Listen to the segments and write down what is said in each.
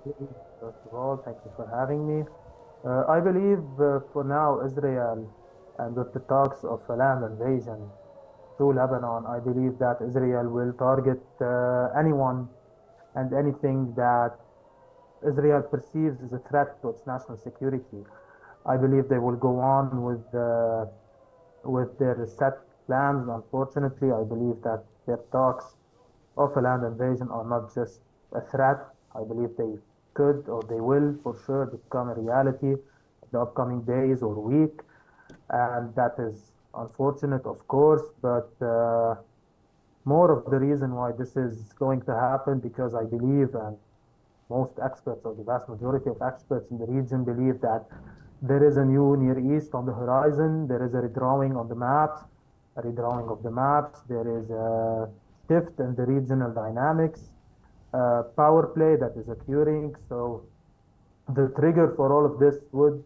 First of all, thank you for having me. I believe for now, Israel and with the talks of a land invasion to Lebanon, I believe that Israel will target anyone and anything that Israel perceives as a threat to its national security. I believe they will go on with their set plans. Unfortunately, I believe that their talks of a land invasion are not just a threat. I believe they could or they will for sure become a reality in the upcoming days or week. And that is unfortunate, of course, but more of the reason why this is going to happen because I believe, and most experts or the vast majority of experts in the region believe that there is a new Near East on the horizon. There is a redrawing on the maps, a redrawing of the maps. There is a shift in the regional dynamics, power play that is occurring. So the trigger for all of this would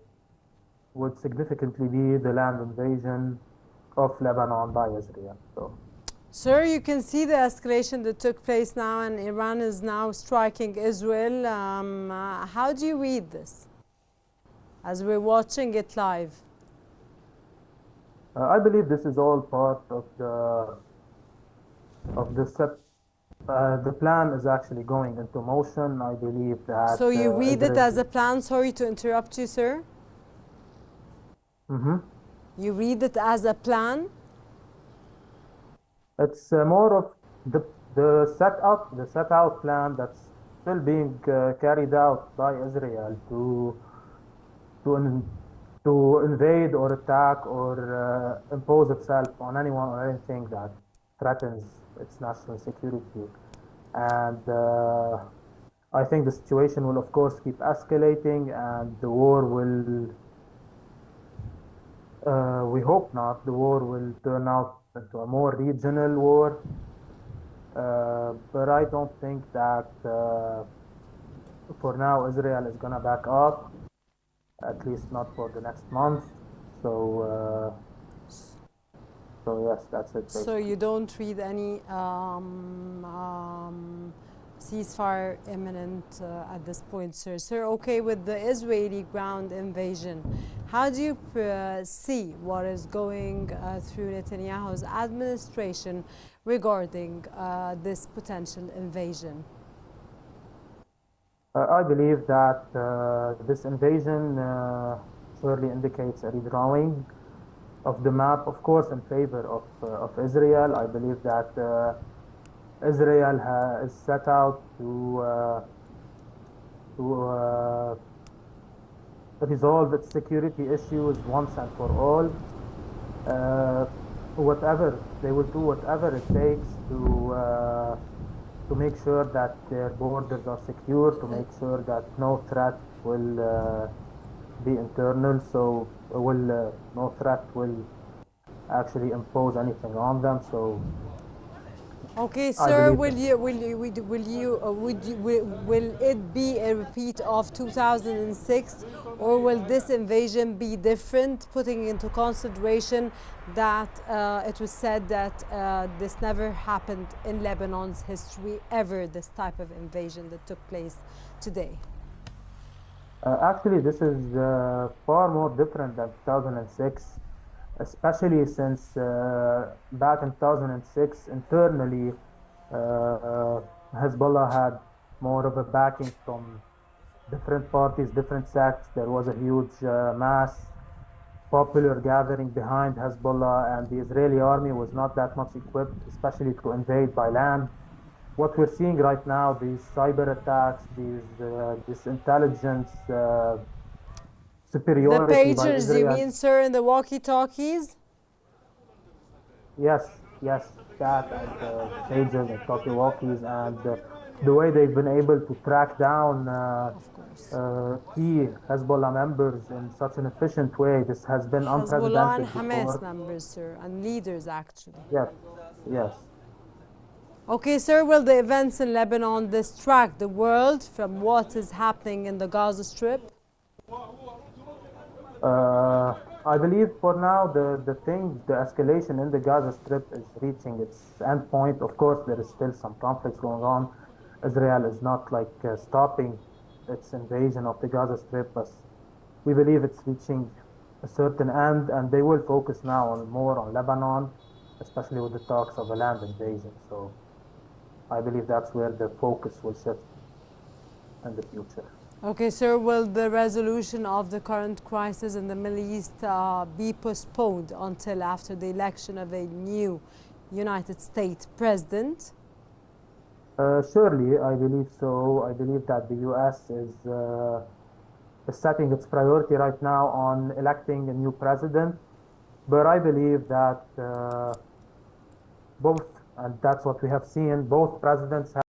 significantly be the land invasion of Lebanon by Israel. So Sir, you can see the escalation that took place now, and Iran is now striking Israel. How do you read this as we're watching it live? I believe this is all part of the set. The plan is actually going into motion. I believe that So you read it Israel. as a plan? Sorry to interrupt you, sir. Mhm. You read it as a plan? It's more of the set out plan that's still being carried out by Israel to in, to invade or attack or impose itself on anyone or anything that threatens its national security. And I think the situation will, of course, keep escalating, and the war will. We hope not. The war will turn out into a more regional war. But I don't think that for now Israel is going to back off, at least not for the next month. So, yes, that's it So basically. you don't read any ceasefire imminent at this point, sir. Sir, okay, with the Israeli ground invasion, how do you see what is going through Netanyahu's administration regarding this potential invasion? I believe that this invasion surely indicates a redrawing of the map, of course, in favor of Israel. I believe that Israel is set out to resolve its security issues once and for all. Uh, Whatever they will do, whatever it takes to make sure that their borders are secure, to make sure that no threat will be internal, so will no threat will actually impose anything on them. So Okay, I sir, believe that. will it be a repeat of 2006, or will this invasion be different, putting into consideration that it was said that this never happened in Lebanon's history ever, this type of invasion that took place today? Actually, this is far more different than 2006, especially since back in 2006, internally, uh, Hezbollah had more of a backing from different parties, different sects. There was a huge mass popular gathering behind Hezbollah, and the Israeli army was not that much equipped, especially to invade by land. What we're seeing right now, these cyber attacks, this intelligence The superiority by pagers, you Israel. mean, sir, and the walkie-talkies? Yes, yes, that and the pagers and talkie-walkies and the way they've been able to track down Of course. key Hezbollah members in such an efficient way. This has been Hezbollah and unprecedented Hamas before. members, sir, and leaders, actually. Yes, yes. Okay, sir, will the events in Lebanon distract the world from what is happening in the Gaza Strip? I believe for now the escalation in the Gaza Strip is reaching its end point. Of course, there is still some conflicts going on. Israel is not like stopping its invasion of the Gaza Strip, but we believe it's reaching a certain end, and they will focus now more on Lebanon, especially with the talks of a land invasion. So I believe that's where the focus will shift in the future. Okay, sir, will the resolution of the current crisis in the Middle East be postponed until after the election of a new United States president? Surely, I believe so. I believe that the U.S. is setting its priority right now on electing a new president. But I believe that both, and that's what we have seen, both presidents have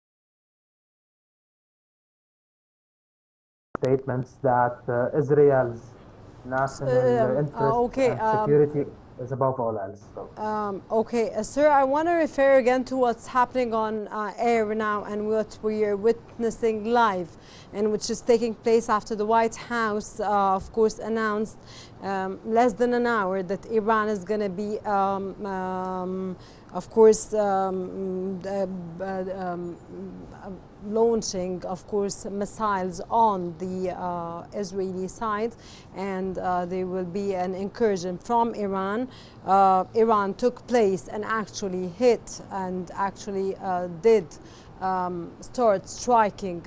statements that Israel's national interest Okay, and security is above all else. So. Okay, sir, I want to refer again to what's happening on air now and what we are witnessing live, and which is taking place after the White House, of course, announced less than an hour that Iran is going to be, of course, launching, of course, missiles on the Israeli side, and there will be an incursion from Iran. Iran took place and actually hit and actually did start striking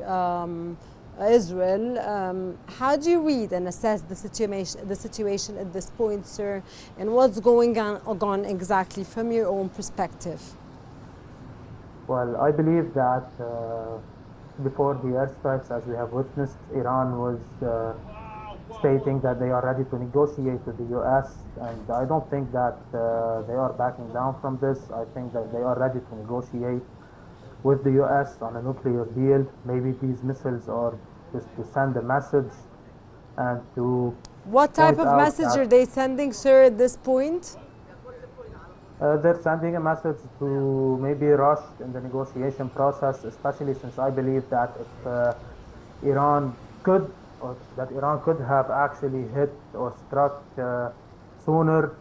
Israel. How do you read and assess the situation at this point, sir, and what's going on exactly from your own perspective? Well, I believe that before the airstrikes, as we have witnessed, Iran was stating that they are ready to negotiate with the U.S., and I don't think that they are backing down from this. I think that they are ready to negotiate with the U.S. on a nuclear deal. Maybe these missiles are just to send a message and to What type of message are they sending, sir, at this point? They're sending a message to maybe rush in the negotiation process, especially since I believe that if Iran could have actually hit or struck sooner.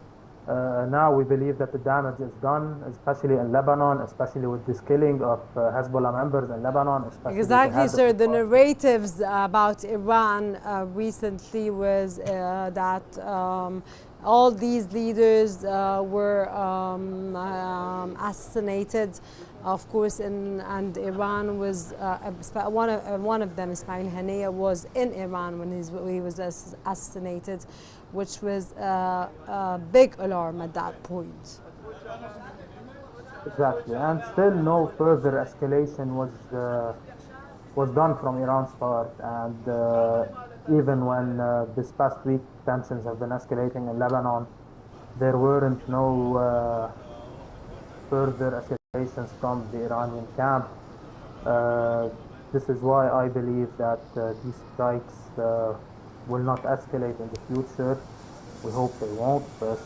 Now we believe that the damage is done, especially in Lebanon, especially with this killing of Hezbollah members in Lebanon. Exactly, sir. The narratives about Iran recently was that all these leaders were assassinated, of course, and Iran was one of them, Ismail Haniyeh, was in Iran when he was assassinated, which was a big alarm at that point. Exactly, and still no further escalation was done from Iran's part, and even when this past week tensions have been escalating in Lebanon, there weren't no further escalations from the Iranian camp. This is why I believe that these strikes will not escalate in the future. We hope they won't, but